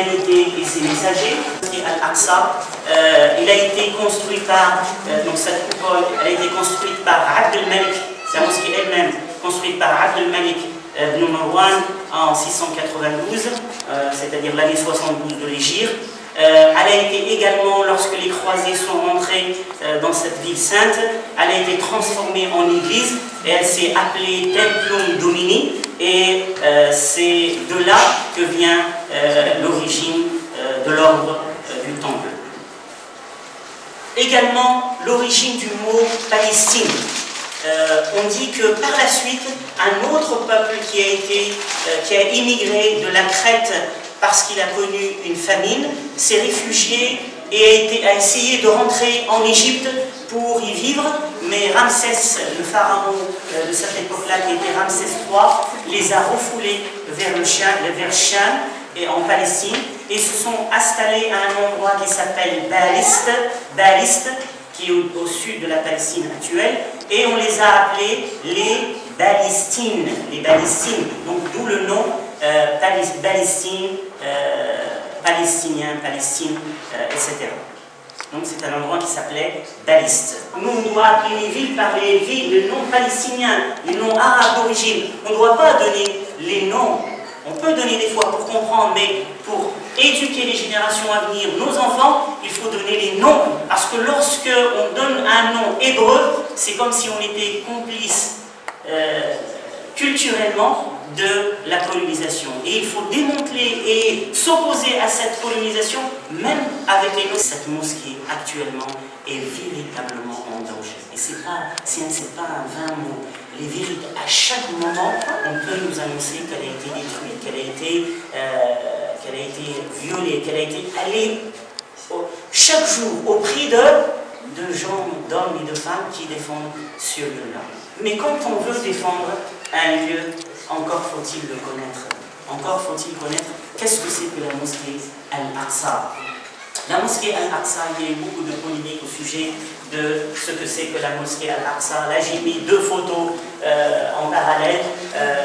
l'humanité et ses messagers. Al-Aqsa, il a été construit par, donc cette coupole, elle a été construite par Abd al-Malik, c'est la mosquée elle-même, construite par Abd al-Malik ibn Marwan en 692, c'est-à-dire l'année 72 de l'Hégire. Elle a été également, lorsque les croisés sont rentrés dans cette ville sainte, elle a été transformée en église et elle s'est appelée Templum Domini, et c'est de là que vient l'origine de l'ordre du temple. Également l'origine du mot Palestine. On dit que par la suite, un autre peuple qui a immigré de la Crète parce qu'il a connu une famine, s'est réfugié et a essayé de rentrer en Égypte pour y vivre, mais Ramsès, le pharaon de cette époque-là, qui était Ramsès III, les a refoulés vers Cham et en Palestine, et se sont installés à un endroit qui s'appelle Baliste, qui est au sud de la Palestine actuelle, et on les a appelés les Balistines, donc d'où le nom Palestine, Palestinien, Palestine, etc. Donc c'est un endroit qui s'appelait Baliste. Nous, on doit appeler les villes par les noms palestiniens, les noms arabes d'origine. On ne doit pas donner les noms. On peut donner des fois pour comprendre, mais pour éduquer les générations à venir, nos enfants, il faut donner les noms. Parce que lorsque on donne un nom hébreu, c'est comme si on était complice culturellement de la colonisation. Et il faut démanteler et s'opposer à cette colonisation, même avec les noms. Cette mosquée, actuellement, est véritablement en danger. Et c'est pas un vain mot. À chaque moment, on peut nous annoncer qu'elle a été détruite, qu'elle a été violée, qu'elle a été allée chaque jour au prix de gens, d'hommes et de femmes qui défendent ce lieu-là. Mais quand on veut défendre un lieu, encore faut-il le connaître. Encore faut-il connaître qu'est-ce que c'est que la mosquée Al-Aqsa. La mosquée Al-Aqsa, il y a eu beaucoup de polémiques au sujet de ce que c'est que la mosquée Al-Aqsa. Là, j'ai mis deux photos en parallèle,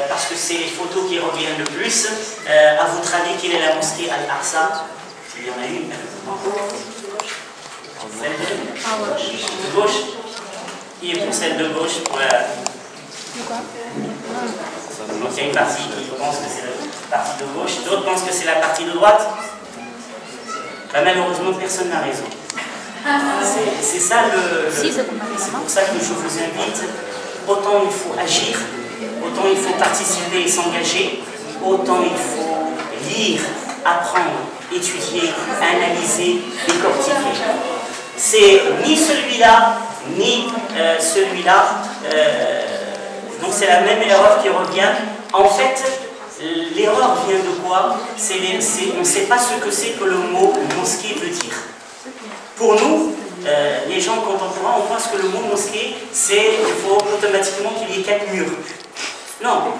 parce que c'est les photos qui reviennent le plus. À votre avis, quelle est la mosquée Al-Aqsa? Il y en a une. Celle de gauche. Qui est pour celle de gauche pour la... Donc il y a une partie qui pense que c'est la partie de gauche, d'autres pensent que c'est la partie de droite. Malheureusement, personne n'a raison. C'est ça c'est pour ça que je vous invite, autant il faut agir, autant il faut participer et s'engager, autant il faut lire, apprendre, étudier, analyser, décortiquer. C'est ni celui-là, ni celui-là. Donc c'est la même erreur qui revient. En fait, l'erreur vient de quoi? On ne sait pas ce que c'est que le mot mosquée veut dire. Pour nous, les gens contemporains, on pense que le mot mosquée, il faut automatiquement qu'il y ait 4 murs. Non,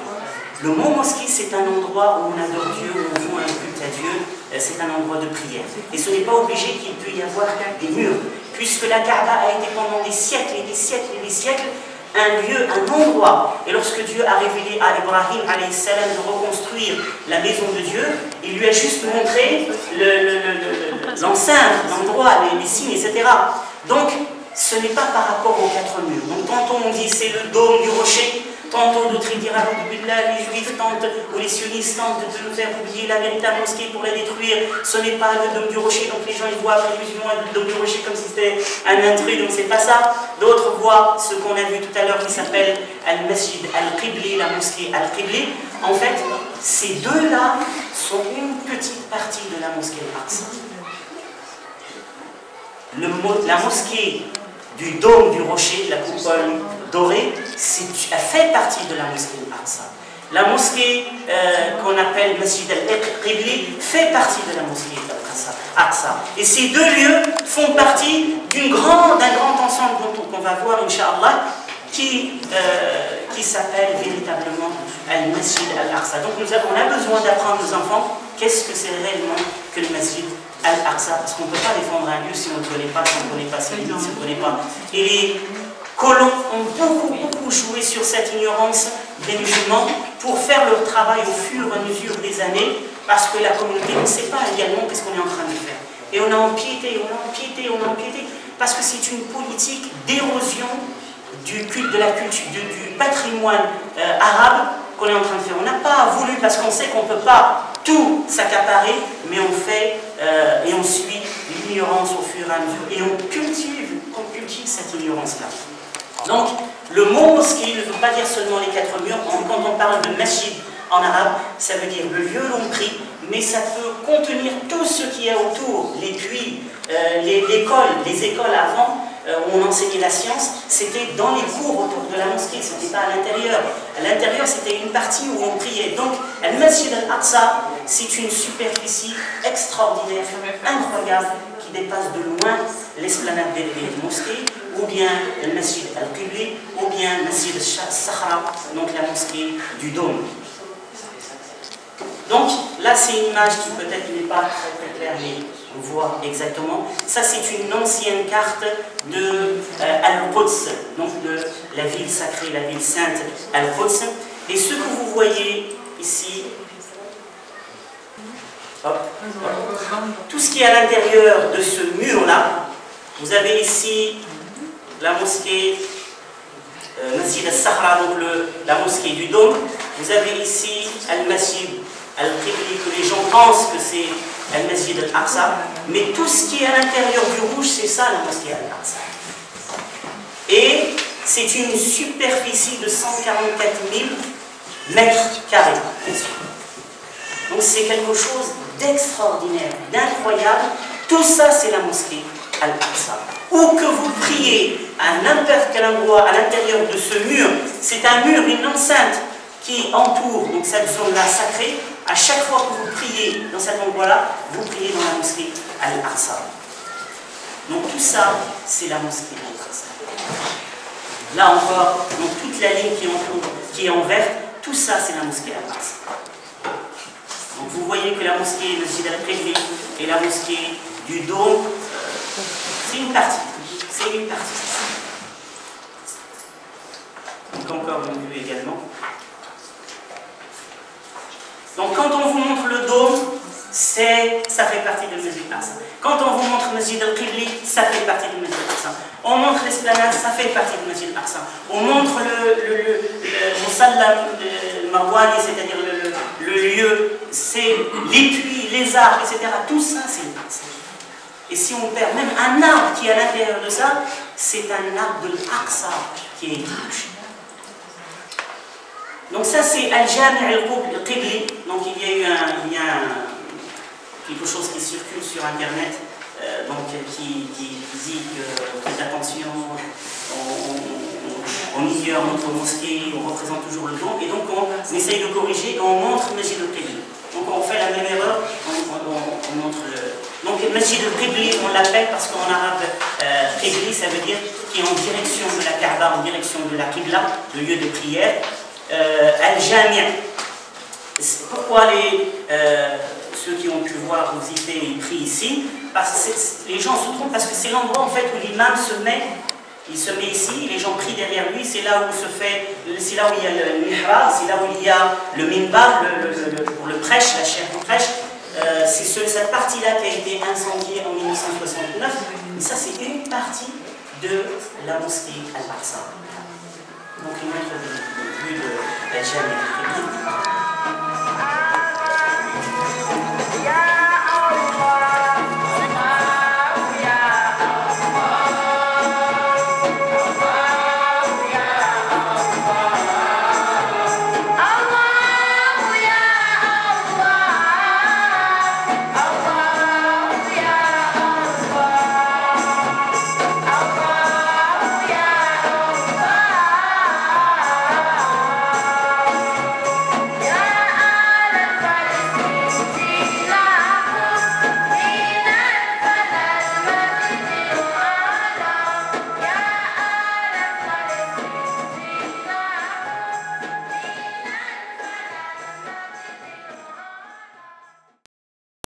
le mot mosquée, c'est un endroit où on adore Dieu, où on voit un culte à Dieu, c'est un endroit de prière. Et ce n'est pas obligé qu'il peut y avoir des murs, puisque la Kaaba a été pendant des siècles et des siècles et des siècles un lieu, un endroit. Et lorsque Dieu a révélé à Ibrahim alayhi salam de reconstruire la maison de Dieu, il lui a juste montré l'enceinte, l'endroit, les signes, etc. Donc, ce n'est pas par rapport aux 4 murs. Donc, tantôt on dit c'est le dôme du rocher, tantôt d'autres diront les juifs tentent, ou les sionistes tentent de nous faire oublier la véritable mosquée pour la détruire. Ce n'est pas le dôme du rocher, donc les gens ils voient les musulmans le dôme du rocher comme si c'était un intrus, donc c'est pas ça. D'autres voient ce qu'on a vu tout à l'heure qui s'appelle Al-Masjid Al-Qibli, la mosquée Al-Qibli. En fait, ces deux-là sont une petite partie de la mosquée Al-Aqsa. La mosquée du dôme du rocher, la coupole dorée, elle fait partie de la mosquée Al-Aqsa. La mosquée qu'on appelle Masjid Al-Qibli fait partie de la mosquée Al-Aqsa. Et ces deux lieux font partie d'un grand ensemble qu'on va voir, Inch'Allah, qui s'appelle véritablement Al-Masjid Al-Aqsa. Donc on a besoin d'apprendre aux enfants qu'est-ce que c'est réellement que le Masjid Al-Aqsa, parce qu'on ne peut pas défendre un lieu si on ne connaît pas, si on ne connaît pas ses limites, si on ne connaît pas. Et les colons ont beaucoup joué sur cette ignorance des musulmans pour faire leur travail au fur et à mesure des années parce que la communauté ne sait pas également qu'est-ce qu'on est en train de faire. Et on a empiété, parce que c'est une politique d'érosion du culte, de la culture, du patrimoine arabe qu'on est en train de faire. On n'a pas voulu, parce qu'on sait qu'on ne peut pas tout s'accaparer, mais on fait et on suit l'ignorance au fur et à mesure, et on cultive cette ignorance-là. Donc, le mot mosquée ne veut pas dire seulement les 4 murs. Quand on parle de masjid en arabe, ça veut dire le lieu où l'on prie, mais ça peut contenir tout ce qui est autour, les puits, les écoles avant, où on enseignait la science, c'était dans les cours autour de la mosquée, ce n'était pas à l'intérieur. À l'intérieur, c'était une partie où on priait. Donc, le Masjid al-Aqsa, c'est une superficie extraordinaire, incroyable, qui dépasse de loin l'esplanade des mosquées, ou bien le Masjid al-Qibli, ou bien le Masjid al-Sakhra, donc la mosquée du Dôme. Donc, là, c'est une image qui peut-être n'est pas très claire, mais on voit exactement. Ça, c'est une ancienne carte de Al-Quds, donc de la ville sacrée, la ville sainte Al-Quds. Et ce que vous voyez ici, hop, tout ce qui est à l'intérieur de ce mur-là, vous avez ici la mosquée Masjid al-Sahra, donc la mosquée du Dôme. Vous avez ici Al-Masjid Al-Qibli, que les gens pensent que c'est Al-Masjid Al-Aqsa, mais tout ce qui est à l'intérieur du rouge, c'est ça la mosquée Al-Aqsa. Et c'est une superficie de 144 000 mètres carrés. Donc c'est quelque chose d'extraordinaire, d'incroyable. Tout ça, c'est la mosquée Al-Aqsa. Où que vous priez à n'importe quel endroit à l'intérieur de ce mur, c'est un mur, une enceinte qui entoure donc cette zone-là sacrée. À chaque fois que vous priez dans cet endroit-là, vous priez dans la mosquée Al-Aqsa. Donc tout ça, c'est la mosquée Al-Aqsa. Là encore, donc toute la ligne qui est en vert, tout ça, c'est la mosquée Al-Aqsa. Donc vous voyez que la mosquée de Masjid al-Qibli et la mosquée du Dôme, c'est une partie. C'est une partie. Donc encore une vue également. Donc quand on vous montre le dôme, ça fait partie de Masjid al-Aqsa. Quand on vous montre Masjid al-Qibli, ça fait partie de Masjid al-Aqsa. On montre l'esplanade, ça fait partie de Masjid al-Aqsa. On montre le Musalla Marwani, c'est-à-dire le lieu, c'est les puits, les arbres, etc. Tout ça, c'est l'Aqsa. Et si on perd même un arbre qui est à l'intérieur de ça, c'est un arbre de l'Aqsa qui est touché. Donc ça c'est Al-Jami' al-Qibli. Donc il y a quelque chose qui circule sur internet, qui dit que faites attention, on ignore notre mosquée, on représente toujours le don, et donc on essaye de corriger et on montre Masjid al-Qibli. Donc on fait la même erreur, on montre le... Donc Masjid al-Qibli, on l'appelle parce qu'en arabe, Qibli ça veut dire qui est en direction de la Kaaba, en direction de la Qibla, le lieu de prière. Al-Jami'. Pourquoi ceux qui ont pu voir, visiter, ils prient ici? Parce que les gens se trompent parce que c'est l'endroit en fait où l'imam se met. Il se met ici, les gens prient derrière lui, c'est là où c'est là où il y a le mihrab, c'est là où il y a le minbar, pour le prêche, la chaire du prêche. C'est cette partie-là qui a été incendiée en 1969. Mais ça, c'est une partie de la mosquée Al-Aqsa. Donc une autre vue de Al-Jami'.